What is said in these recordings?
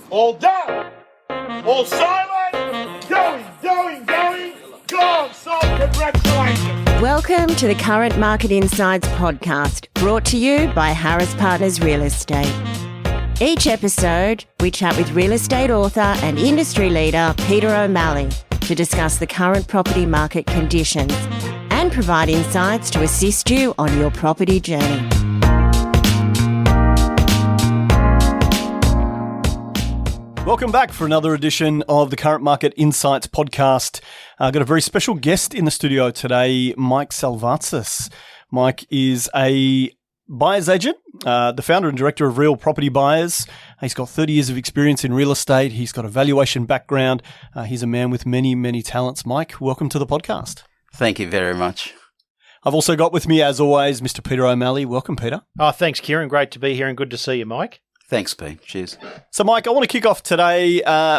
All done. All silent. Going. Gone. So congratulations. Welcome to the Current Market Insights podcast, brought to you by Harris Partners Real Estate. Each episode, we chat with real estate author and industry leader Peter O'Malley to discuss the current property market conditions and provide insights to assist you on your property journey. Welcome back for another edition of the Current Market Insights podcast. I've got a very special guest in the studio today, Mike Salvatsis. Mike is a buyer's agent, the founder and director of Real Property Buyers. He's got 30 years of experience in real estate. He's got a valuation background. He's a man with many talents. Mike, welcome to the podcast. Thank you very much. I've also got with me, as always, Mr. Peter O'Malley. Welcome, Peter. Oh, thanks, Kieran. Great to be here and good to see you, Mike. Thanks, Pete. Cheers. So, Mike, I want to kick off today.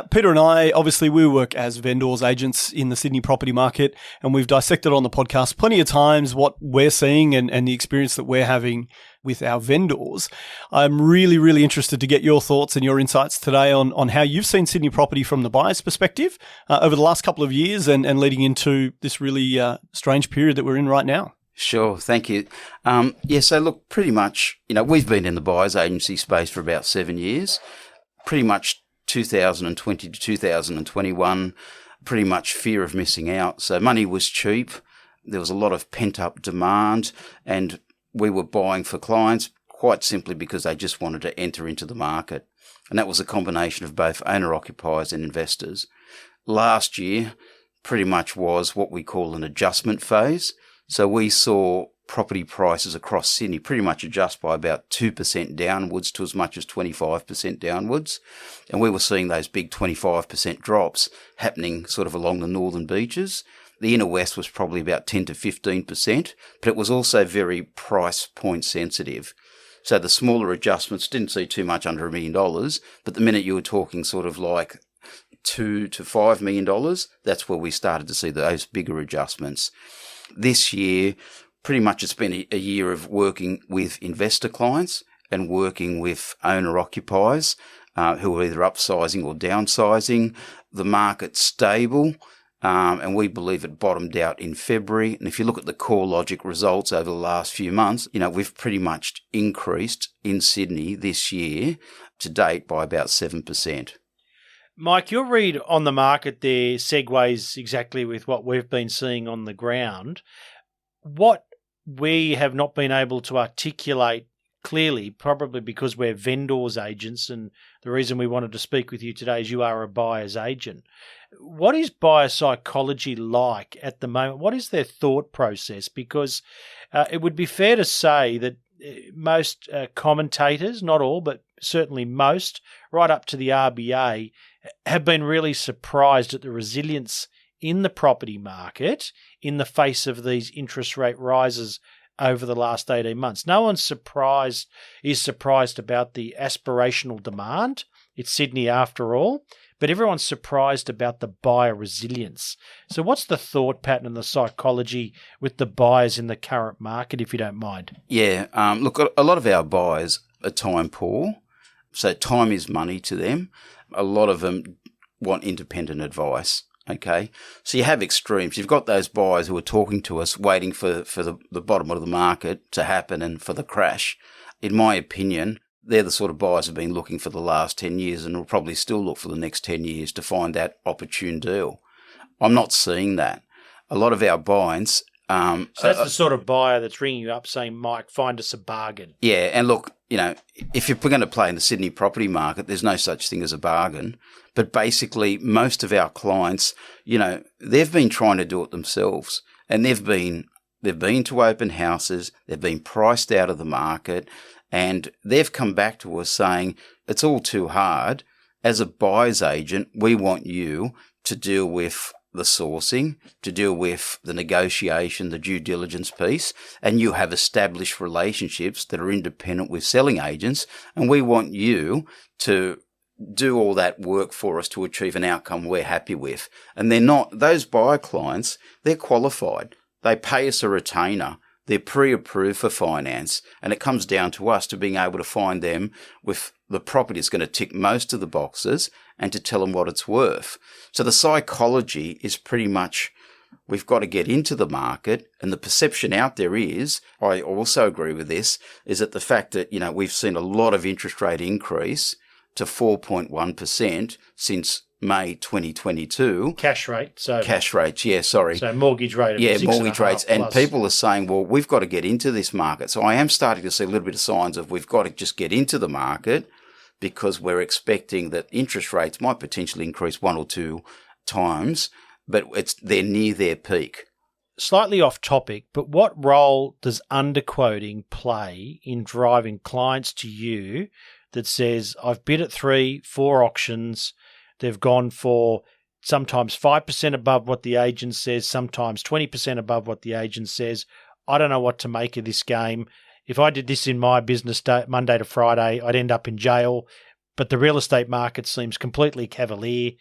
Peter and I, obviously, we work as vendors, agents in the Sydney property market, and we've dissected on the podcast plenty of times what we're seeing and the experience that we're having with our vendors. I'm really interested to get your thoughts and your insights today on how you've seen Sydney property from the buyer's perspective over the last couple of years and leading into this really strange period that we're in right now. Sure, thank you. So look, pretty much, we've been in the buyer's agency space for about 7 years. Pretty much 2020 to 2021, pretty much fear of missing out. So money was cheap. There was a lot of pent-up demand, and we were buying for clients quite simply because they just wanted to enter into the market. And that was a combination of both owner-occupiers and investors. Last year pretty much was what we call an adjustment phase. So we saw property prices across Sydney pretty much adjust by about 2% downwards to as much as 25% downwards. And we were seeing those big 25% drops happening sort of along the northern beaches. The inner west was probably about 10 to 15%, but it was also very price point sensitive. So the smaller adjustments didn't see too much under $1 million, but the minute you were talking sort of like $2 to $5 million, that's where we started to see those bigger adjustments. This year, pretty much it's been a year of working with investor clients and working with owner-occupiers who are either upsizing or downsizing. The market's stable, and we believe it bottomed out in February. And if you look at the CoreLogic results over the last few months, we've pretty much increased in Sydney this year to date by about 7%. Mike, your read on the market there segues exactly with what we've been seeing on the ground. What we have not been able to articulate clearly, probably because we're vendors agents, and the reason we wanted to speak with you today is you are a buyer's agent. What is buyer psychology like at the moment? What is their thought process? Because it would be fair to say that most commentators, not all, but certainly most, right up to the RBA, have been really surprised at the resilience in the property market in the face of these interest rate rises over the last 18 months. No one's surprised about the aspirational demand. It's Sydney after all, but everyone's surprised about the buyer resilience. So what's the thought pattern and the psychology with the buyers in the current market, if you don't mind? Yeah, look, a lot of our buyers are time poor, so time is money to them. A lot of them want independent advice, okay? So you have extremes. You've got those buyers who are talking to us, waiting for the bottom of the market to happen and for the crash. In my opinion, they're the sort of buyers who have been looking for the last 10 years and will probably still look for the next 10 years to find that opportune deal. I'm not seeing that. A lot of our buyers... So that's the sort of buyer that's ringing you up saying, Mike, find us a bargain. Yeah, and look, if you're going to play in the Sydney property market, there's no such thing as a bargain. But basically, most of our clients, they've been trying to do it themselves. And they've been to open houses, they've been priced out of the market, and they've come back to us saying, it's all too hard. As a buyer's agent, we want you to deal with the sourcing, to deal with the negotiation, the due diligence piece, and you have established relationships that are independent with selling agents, and we want you to do all that work for us to achieve an outcome we're happy with. And they're not, those buyer clients, they're qualified. They pay us a retainer. They're pre-approved for finance, and it comes down to us to being able to find them with the property that's going to tick most of the boxes and to tell them what it's worth. So the psychology is pretty much, we've got to get into the market, and the perception out there is, I also agree with this, is that the fact that, we've seen a lot of interest rate increase to 4.1% since May 2022. Cash rate. Cash rates, yeah, sorry. So mortgage rate. Yeah, mortgage rates. And plus. people are saying, well, we've got to get into this market. So I am starting to see a little bit of signs of we've got to just get into the market, because we're expecting that interest rates might potentially increase 1 or 2 times, but they're near their peak. Slightly off topic, but what role does underquoting play in driving clients to you that says, I've bid at 3, 4 auctions, they've gone for sometimes 5% above what the agent says, sometimes 20% above what the agent says. I don't know what to make of this game. If I did this in my business day, Monday to Friday, I'd end up in jail. But the real estate market seems completely cavalier.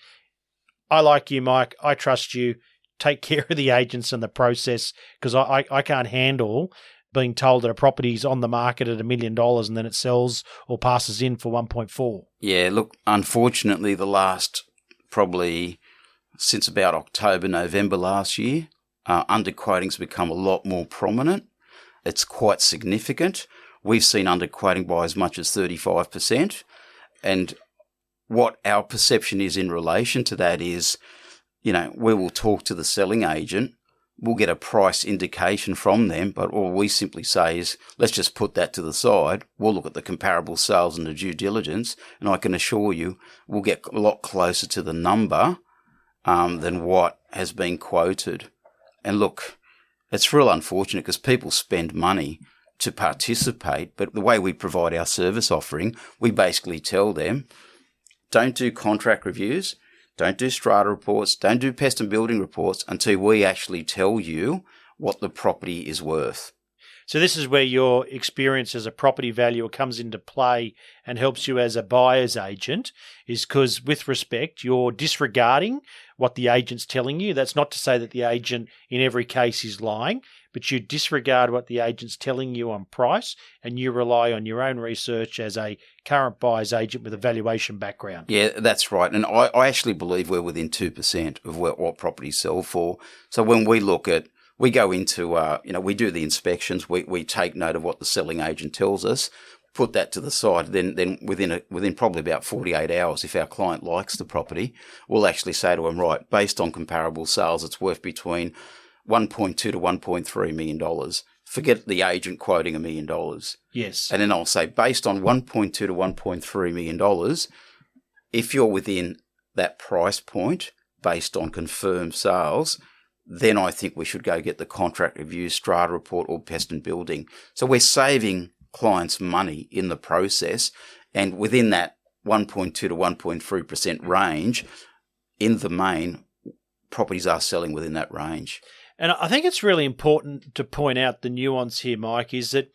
I like you, Mike. I trust you. Take care of the agents and the process, because I can't handle being told that a property's on the market at $1 million and then it sells or passes in for 1.4. Yeah, look, unfortunately, the last probably since about October, November last year, underquoting's become a lot more prominent. It's quite significant. We've seen underquoting by as much as 35%. And what our perception is in relation to that is, we will talk to the selling agent, we'll get a price indication from them, but all we simply say is, let's just put that to the side. We'll look at the comparable sales and the due diligence, and I can assure you we'll get a lot closer to the number than what has been quoted. And look, it's real unfortunate because people spend money to participate, but the way we provide our service offering, we basically tell them, don't do contract reviews, don't do strata reports, don't do pest and building reports until we actually tell you what the property is worth. So this is where your experience as a property valuer comes into play and helps you as a buyer's agent, is because, with respect, you're disregarding what the agent's telling you. That's not to say that the agent in every case is lying, but you disregard what the agent's telling you on price, and you rely on your own research as a current buyer's agent with a valuation background. Yeah, that's right. And I actually believe we're within 2% of what properties sell for. So when we look at, we go into, we do the inspections, we take note of what the selling agent tells us, put that to the side, then within probably about 48 hours, if our client likes the property, we'll actually say to them, right, based on comparable sales, it's worth between $1.2 to $1.3 million. Forget the agent quoting $1 million. Yes. And then I'll say, based on $1.2 to $1.3 million, if you're within that price point, based on confirmed sales, then I think we should go get the contract review, strata report, or pest and building. So we're saving clients money in the process, and within that 1.2 to 1.3% range, in the main, properties are selling within that range. And I think it's really important to point out the nuance here, Mike, is that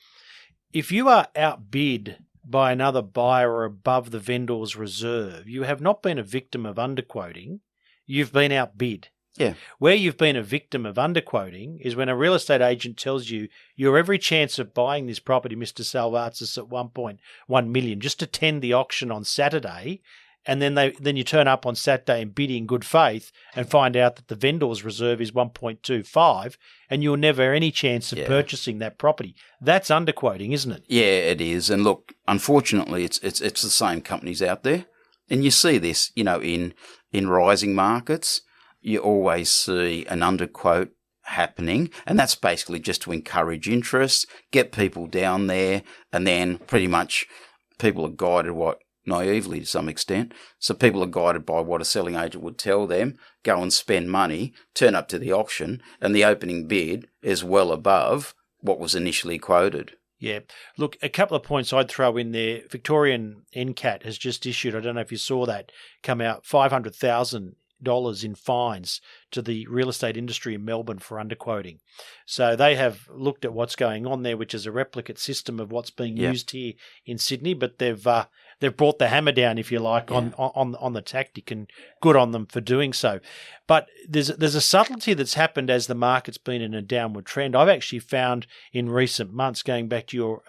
if you are outbid by another buyer above the vendor's reserve, you have not been a victim of underquoting, you've been outbid. Yeah. Where you've been a victim of underquoting is when a real estate agent tells you your every chance of buying this property, Mr. Salvatzis, at 1.1 million. Just attend the auction on Saturday, and then you turn up on Saturday and bid in good faith and find out that the vendor's reserve is 1.25, and you'll never have any chance of purchasing that property. That's underquoting, isn't it? Yeah, it is. And look, unfortunately, it's the same companies out there, and you see this, in rising markets. You always see an underquote happening, and that's basically just to encourage interest, get people down there, and then pretty much people are guided naively to some extent. So people are guided by what a selling agent would tell them, go and spend money, turn up to the auction, and the opening bid is well above what was initially quoted. Yeah. Look, a couple of points I'd throw in there. Victorian NCAT has just issued, I don't know if you saw that, come out, $500,000 in fines to the real estate industry in Melbourne for underquoting. So they have looked at what's going on there, which is a replicate system of what's being used here in Sydney, but they've they've brought the hammer down, if you like, on the tactic, and good on them for doing so. But there's a subtlety that's happened as the market's been in a downward trend. I've actually found in recent months, going back to your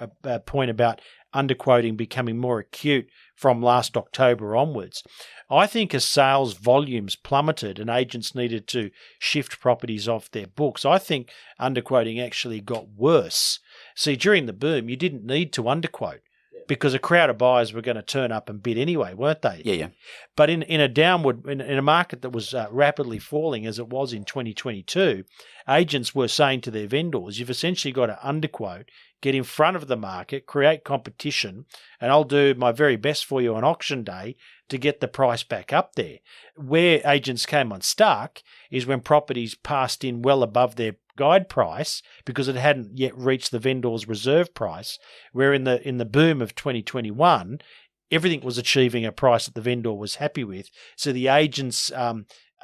point about underquoting becoming more acute from last October onwards, I think as sales volumes plummeted and agents needed to shift properties off their books, I think underquoting actually got worse. See, during the boom, you didn't need to underquote because a crowd of buyers were going to turn up and bid anyway, weren't they? Yeah. But in a market that was rapidly falling as it was in 2022, agents were saying to their vendors, you've essentially got to underquote, get in front of the market, create competition, and I'll do my very best for you on auction day to get the price back up there. Where agents came unstuck is when properties passed in well above their guide price because it hadn't yet reached the vendor's reserve price, where in the boom of 2021, everything was achieving a price that the vendor was happy with. So the agent's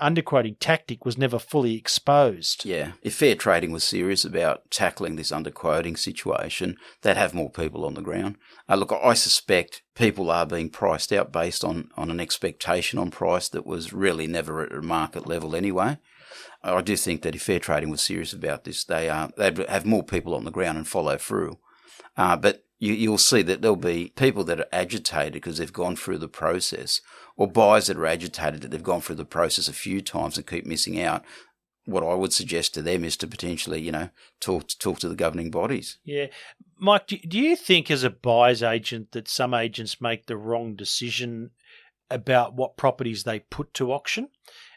underquoting tactic was never fully exposed. Yeah. If Fair Trading was serious about tackling this underquoting situation, they'd have more people on the ground. Look, I suspect people are being priced out based on an expectation on price that was really never at a market level anyway. I do think that if Fair Trading was serious about this, they'd have more people on the ground and follow through. But you'll see that there'll be people that are agitated because they've gone through the process, or buyers that are agitated that they've gone through the process a few times and keep missing out. What I would suggest to them is to potentially, talk to the governing bodies. Yeah. Mike, do you think as a buyer's agent that some agents make the wrong decision about what properties they put to auction?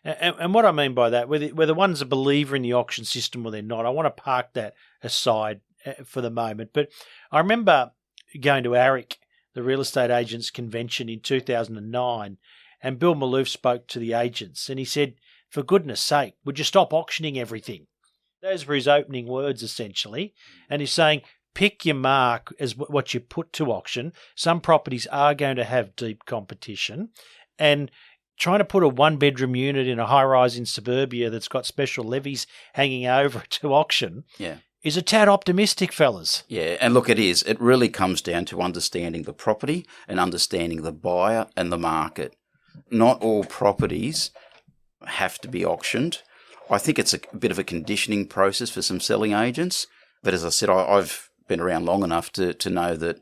And what I mean by that, whether one's a believer in the auction system or they're not, I want to park that aside for the moment. But I remember going to ARIC, the Real Estate Agents Convention in 2009, and Bill Maloof spoke to the agents and he said, for goodness sake, would you stop auctioning everything? Those were his opening words, essentially. And he's saying, pick your mark as what you put to auction. Some properties are going to have deep competition, and trying to put a one-bedroom unit in a high-rise in suburbia that's got special levies hanging over it to auction is a tad optimistic, fellas. Yeah, and look, it is. It really comes down to understanding the property and understanding the buyer and the market. Not all properties have to be auctioned. I think it's a bit of a conditioning process for some selling agents. But as I said, I've been around long enough to know that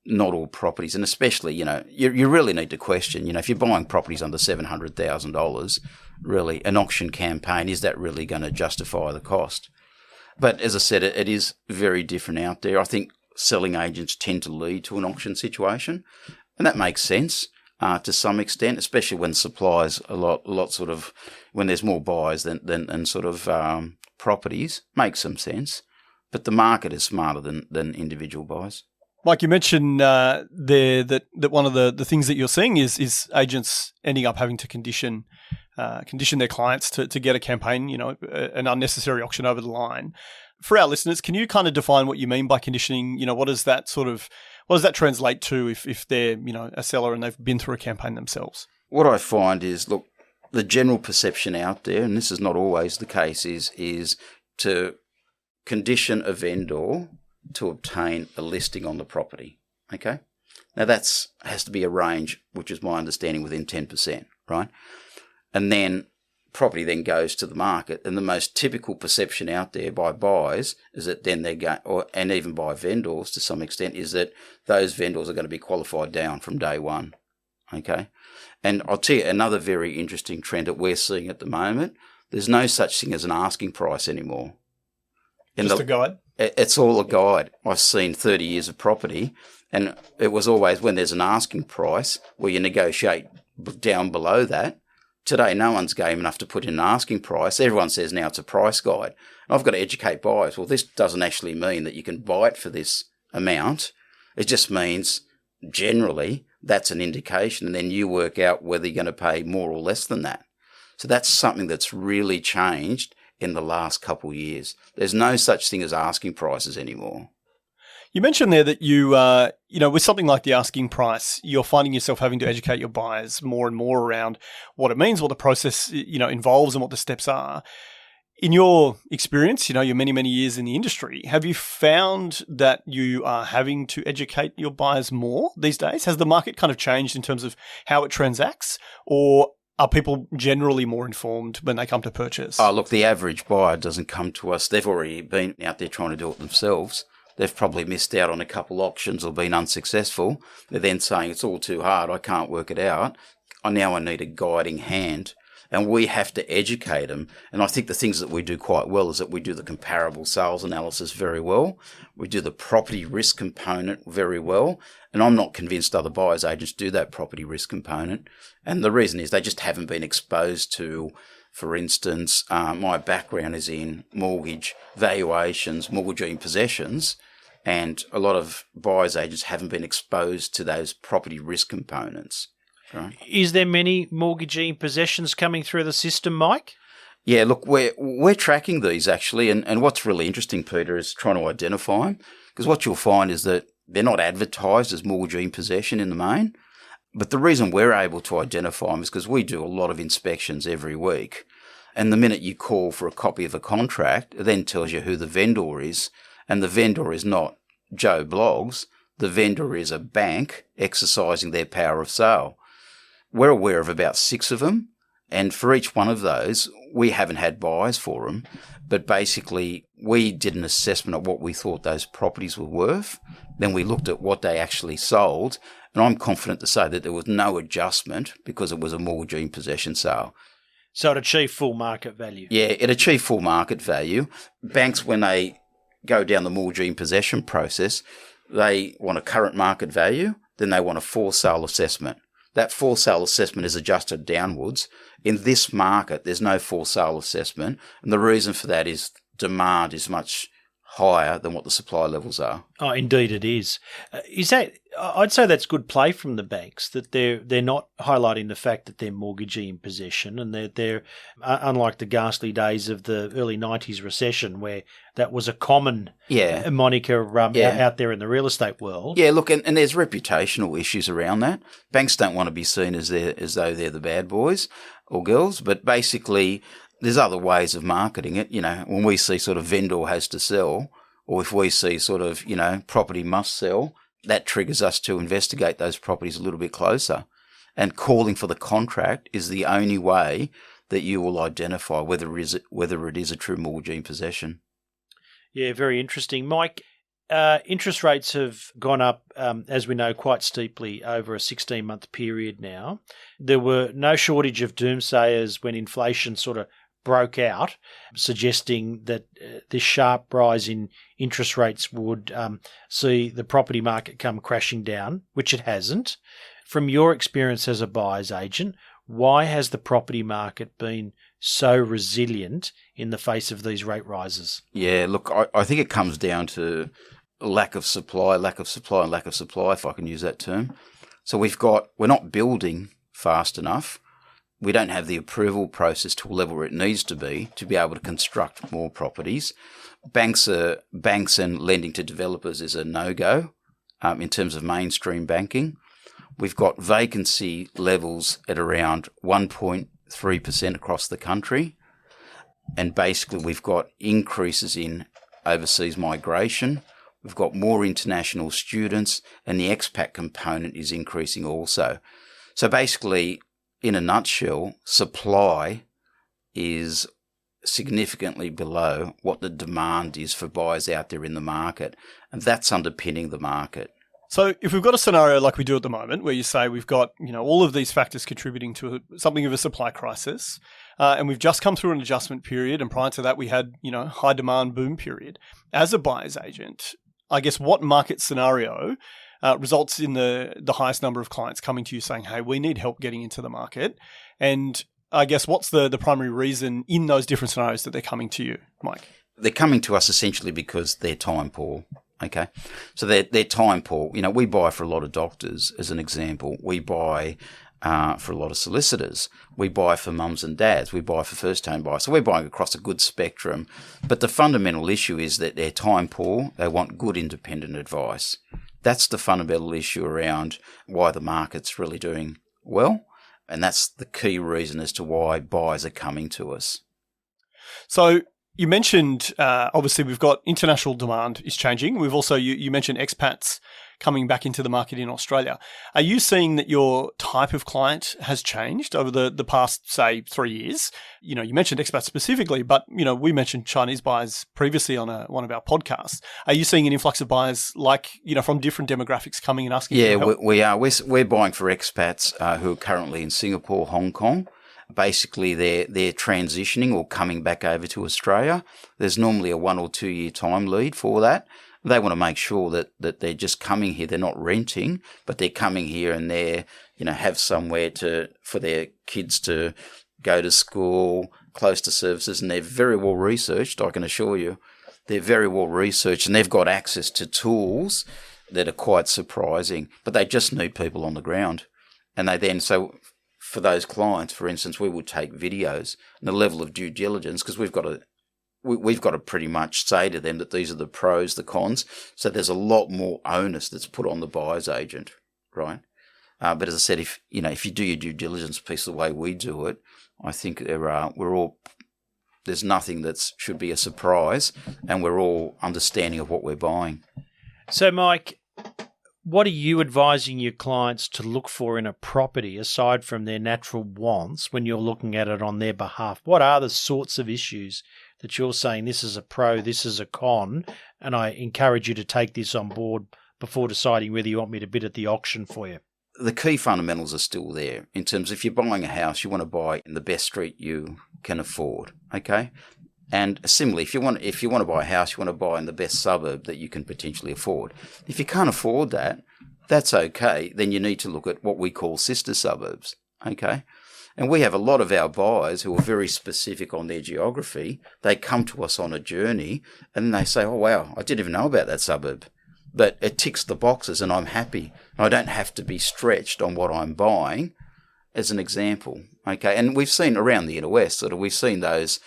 not all properties, and especially, you really need to question, if you're buying properties under $700,000, really, an auction campaign, is that really going to justify the cost? But as I said, it is very different out there. I think selling agents tend to lead to an auction situation, and that makes sense to some extent, especially when supply's a lot sort of, when there's more buyers than sort of properties, makes some sense. But the market is smarter than individual buyers. Mike, you mentioned there that one of the things that you're seeing is agents ending up having to condition their clients to get a campaign, an unnecessary auction over the line. For our listeners, can you kind of define what you mean by conditioning? What does that translate to if they're, a seller and they've been through a campaign themselves? What I find is, look, the general perception out there, and this is not always the case, is to condition a vendor to obtain a listing on the property. Okay? Now has to be a range, which is my understanding, within 10%, right? And then property then goes to the market, and the most typical perception out there by buyers is that then they go, and even by vendors to some extent, is that those vendors are going to be qualified down from day one. Okay? And I'll tell you another very interesting trend that we're seeing at the moment. There's no such thing as an asking price anymore. Just a guide? It's all a guide. I've seen 30 years of property, and it was always when there's an asking price where you negotiate down below that. Today, no one's game enough to put in an asking price. Everyone says now it's a price guide. And I've got to educate buyers. Well, this doesn't actually mean that you can buy it for this amount. It just means generally that's an indication, and then you work out whether you're going to pay more or less than that. So that's something that's really changed in the last couple of years. There's no such thing as asking prices anymore. You mentioned there that you, with something like the asking price, you're finding yourself having to educate your buyers more and more around what it means, what the process, involves and what the steps are. In your experience, your many, many years in the industry, have you found that you are having to educate your buyers more these days? Has the market kind of changed in terms of how it transacts, or are people generally more informed when they come to purchase? Oh, look, the average buyer doesn't come to us. They've already been out there trying to do it themselves. They've probably missed out on a couple auctions or been unsuccessful. They're then saying, it's all too hard, I can't work it out. Now I need a guiding hand. And we have to educate them. And I think the things that we do quite well is that we do the comparable sales analysis very well. We do the property risk component very well. And I'm not convinced other buyers agents do that property risk component. And the reason is they just haven't been exposed to, for instance, my background is in mortgage valuations, mortgagee possessions. And a lot of buyers agents haven't been exposed to those property risk components. Right. Is there many mortgagee possessions coming through the system, Mike? Yeah, look, we're tracking these actually, and what's really interesting, Peter, is trying to identify them, because what you'll find is that they're not advertised as mortgagee possession in the main, but the reason we're able to identify them is because we do a lot of inspections every week, and the minute you call for a copy of a contract, it then tells you who the vendor is, and the vendor is not Joe Bloggs, the vendor is a bank exercising their power of sale. We're aware of about 6 of them, and for each one of those, we haven't had buyers for them, but basically we did an assessment of what we thought those properties were worth, then we looked at what they actually sold, and I'm confident to say that there was no adjustment because it was a mortgagee possession sale. So it achieved full market value? Yeah, it achieved full market value. Banks, when they go down the mortgagee possession process, they want a current market value, then they want a for sale assessment. That for sale assessment is adjusted downwards. In this market, there's no for sale assessment. And the reason for that is demand is much higher than what the supply levels are. Oh, indeed it is. I'd say that's good play from the banks, that they're not highlighting the fact that they're mortgagee in possession, and they're unlike the ghastly days of the early 90s recession where that was a common moniker out there in the real estate world. Yeah, look, and there's reputational issues around that. Banks don't want to be seen as though they're the bad boys or girls, but basically there's other ways of marketing it. When we see sort of vendor has to sell, or if we see sort of, property must sell, that triggers us to investigate those properties a little bit closer. And calling for the contract is the only way that you will identify whether it is a true mortgagee possession. Yeah, very interesting. Mike, interest rates have gone up, as we know, quite steeply over a 16-month period now. There were no shortage of doomsayers when inflation sort of broke out, suggesting that this sharp rise in interest rates would see the property market come crashing down, which it hasn't. From your experience as a buyer's agent, why has the property market been so resilient in the face of these rate rises? Yeah, look, I think it comes down to lack of supply, if I can use that term. So we're not building fast enough. We don't have the approval process to a level where it needs to be able to construct more properties. Banks and lending to developers is a no-go in terms of mainstream banking. We've got vacancy levels at around 1.3% across the country. And basically we've got increases in overseas migration. We've got more international students, and the expat component is increasing also. So basically, in a nutshell, supply is significantly below what the demand is for buyers out there in the market, and that's underpinning the market. So if we've got a scenario like we do at the moment, where you say we've got all of these factors contributing to something of a supply crisis, and we've just come through an adjustment period, and prior to that we had high demand boom period. As a buyer's agent, I guess what market scenario results in the highest number of clients coming to you saying, hey, we need help getting into the market? And I guess what's the primary reason in those different scenarios that they're coming to you, Mike? They're coming to us essentially because they're time poor. Okay. So they're time poor. We buy for a lot of doctors, as an example. We buy for a lot of solicitors. We buy for mums and dads. We buy for first-time buyers. So we're buying across a good spectrum. But the fundamental issue is that they're time poor. They want good independent advice. That's the fundamental issue around why the market's really doing well. And that's the key reason as to why buyers are coming to us. So You mentioned, obviously, we've got international demand is changing. We've also, you mentioned expats coming back into the market in Australia. Are you seeing that your type of client has changed over the past, say, 3 years? You know, you mentioned expats specifically, but, you know, we mentioned Chinese buyers previously on one of our podcasts. Are you seeing an influx of buyers like, you know, from different demographics coming and asking Yeah, for help? we are. We're buying for expats who are currently in Singapore, Hong Kong. Basically, they're transitioning or coming back over to Australia. There's normally a 1 or 2 year time lead for that. They want to make sure that they're just coming here. They're not renting, but they're coming here and they're, you know, have somewhere for their kids to go to school, close to services, and they're very well researched, I can assure you. They're very well researched and they've got access to tools that are quite surprising, but they just need people on the ground. And they then, so for those clients, for instance, we would take videos and the level of due diligence, because we've got to pretty much say to them that these are the pros, the cons. So there's a lot more onus that's put on the buyer's agent, right? But as I said, if you do your due diligence piece the way we do it, I think there's nothing that should be a surprise, and we're all understanding of what we're buying. So, Mike, what are you advising your clients to look for in a property aside from their natural wants when you're looking at it on their behalf? What are the sorts of issues that you're saying this is a pro, this is a con, and I encourage you to take this on board before deciding whether you want me to bid at the auction for you? The key fundamentals are still there in terms of if you're buying a house, you want to buy in the best street you can afford, okay? And similarly, if you want to buy a house, you want to buy in the best suburb that you can potentially afford. If you can't afford that, that's okay. Then you need to look at what we call sister suburbs, okay? And we have a lot of our buyers who are very specific on their geography. They come to us on a journey and they say, oh, wow, I didn't even know about that suburb. But it ticks the boxes and I'm happy. I don't have to be stretched on what I'm buying, as an example, okay? And we've seen around the inner west, we've seen those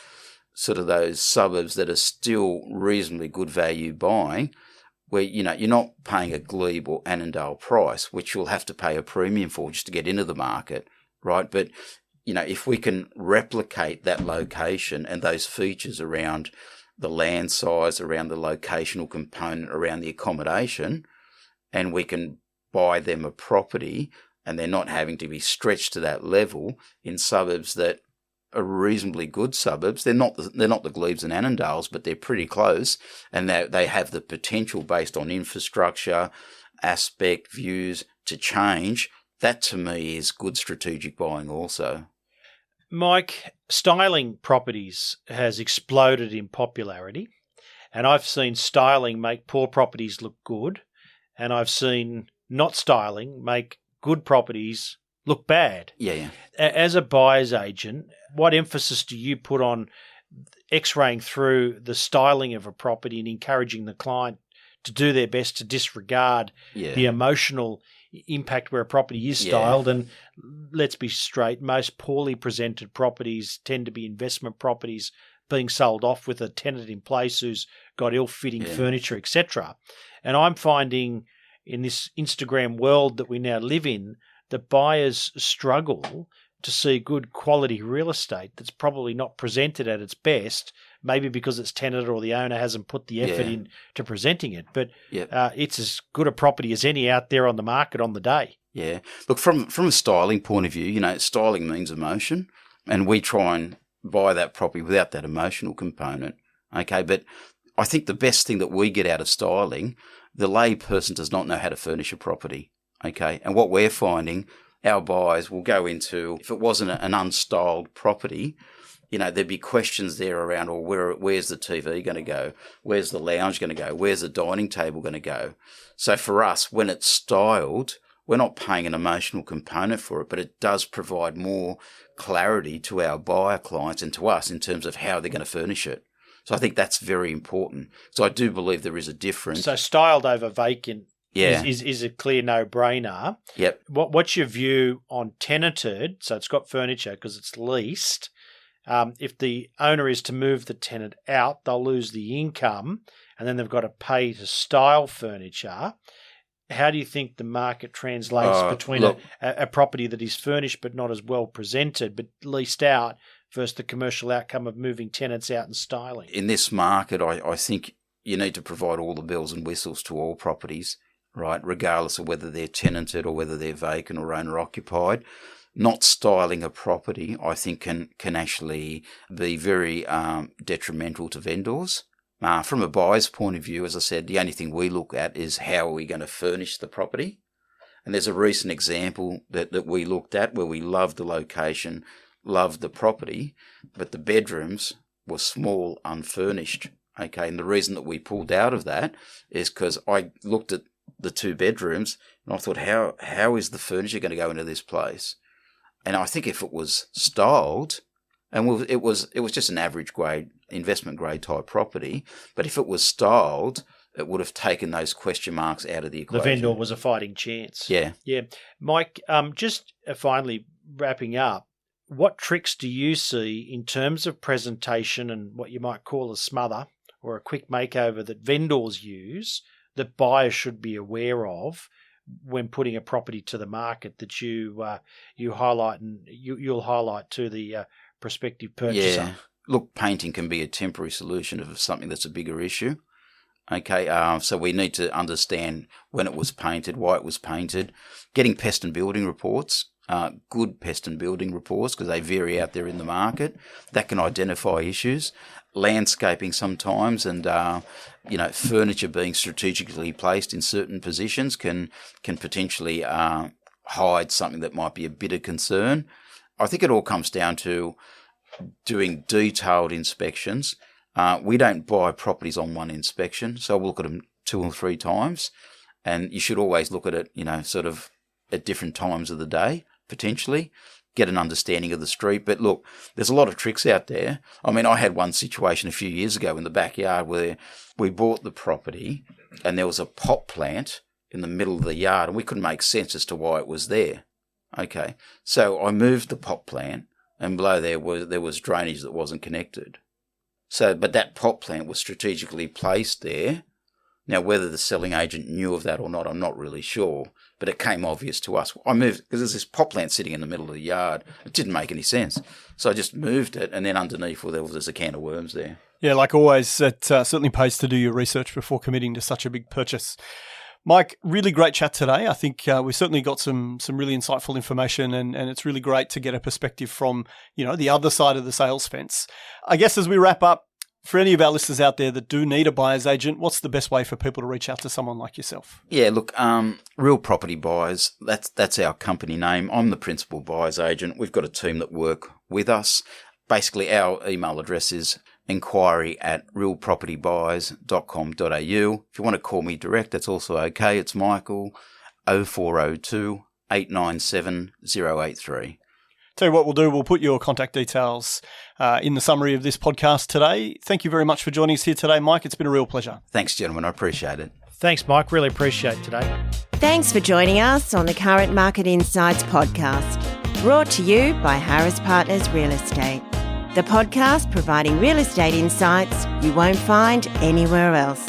suburbs that are still reasonably good value buying, where, you know, you're not paying a Glebe or Annandale price, which you'll have to pay a premium for just to get into the market, right? But, you know, if we can replicate that location and those features around the land size, around the locational component, around the accommodation, and we can buy them a property and they're not having to be stretched to that level in suburbs that are reasonably good suburbs. They're not the Glebes and Annandales, but they're pretty close, and they have the potential based on infrastructure, aspect, views to change. That to me is good strategic buying also. Mike, styling properties has exploded in popularity, and I've seen styling make poor properties look good, and I've seen not styling make good properties look bad. Yeah. As a buyer's agent, what emphasis do you put on x-raying through the styling of a property and encouraging the client to do their best to disregard the emotional impact where a property is styled? And let's be straight, most poorly presented properties tend to be investment properties being sold off with a tenant in place who's got ill-fitting furniture, etc. And I'm finding in this Instagram world that we now live in, that buyers struggle to see good quality real estate that's probably not presented at its best, maybe because it's tenanted or the owner hasn't put the effort in to presenting it. But it's as good a property as any out there on the market on the day. Yeah. Look, from a styling point of view, you know, styling means emotion, and we try and buy that property without that emotional component, okay? But I think the best thing that we get out of styling, the lay person does not know how to furnish a property, okay? And what we're finding, our buyers will go into, if it wasn't an unstyled property, you know, there'd be questions there around, where's the TV going to go? Where's the lounge going to go? Where's the dining table going to go? So for us, when it's styled, we're not paying an emotional component for it, but it does provide more clarity to our buyer clients and to us in terms of how they're going to furnish it. So I think that's very important. So I do believe there is a difference. So styled over vacant is a clear no-brainer. Yep. What's your view on tenanted? So it's got furniture because it's leased. If the owner is to move the tenant out, they'll lose the income, and then they've got to pay to style furniture. How do you think the market translates between a property that is furnished but not as well presented, but leased out versus the commercial outcome of moving tenants out and styling? In this market, I think you need to provide all the bells and whistles to all properties, right, regardless of whether they're tenanted or whether they're vacant or owner-occupied. Not styling a property, I think, can actually be very detrimental to vendors. From a buyer's point of view, as I said, the only thing we look at is how are we going to furnish the property. And there's a recent example that we looked at where we loved the location, loved the property, but the bedrooms were small, unfurnished. Okay, and the reason that we pulled out of that is because I looked at the 2 bedrooms and I thought, how is the furniture going to go into this place? And I think if it was styled, and it was just an average grade, investment grade type property, but if it was styled, it would have taken those question marks out of the equation. The vendor was a fighting chance. Yeah. Yeah. Mike, just finally wrapping up, what tricks do you see in terms of presentation and what you might call a smother or a quick makeover that vendors use that buyers should be aware of when putting a property to the market that you highlight and you'll highlight to the prospective purchaser? Yeah. Look, painting can be a temporary solution of something that's a bigger issue. Okay, so we need to understand when it was painted, why it was painted, getting pest and building reports, good pest and building reports, because they vary out there in the market. That can identify issues. Landscaping sometimes, and furniture being strategically placed in certain positions can potentially hide something that might be a bit of concern. I think it all comes down to doing detailed inspections. We don't buy properties on one inspection, so we'll look at them 2 or 3 times, and you should always look at it, sort of at different times of the day, potentially, get an understanding of the street. But look, there's a lot of tricks out there. I mean, I had one situation a few years ago in the backyard where we bought the property and there was a pot plant in the middle of the yard and we couldn't make sense as to why it was there. Okay, so I moved the pot plant and below there was drainage that wasn't connected. So, but that pot plant was strategically placed there. Now, whether the selling agent knew of that or not, I'm not really sure, but it came obvious to us. I moved, because there's this pot plant sitting in the middle of the yard. It didn't make any sense. So I just moved it, and then underneath, there's a can of worms there. Yeah, like always, it certainly pays to do your research before committing to such a big purchase. Mike, really great chat today. I think we've certainly got some really insightful information, and it's really great to get a perspective from, the other side of the sales fence. I guess as we wrap up, for any of our listeners out there that do need a buyer's agent, what's the best way for people to reach out to someone like yourself? Yeah, look, Real Property Buyers, that's our company name. I'm the principal buyer's agent. We've got a team that work with us. Basically, our email address is inquiry@realpropertybuyers.com.au. If you want to call me direct, that's also okay. It's Michael, 0402 897 083. Tell you what we'll do, we'll put your contact details in the summary of this podcast today. Thank you very much for joining us here today, Mike. It's been a real pleasure. Thanks, gentlemen. I appreciate it. Thanks, Mike. Really appreciate it today. Thanks for joining us on the Current Market Insights podcast, brought to you by Harris Partners Real Estate, the podcast providing real estate insights you won't find anywhere else.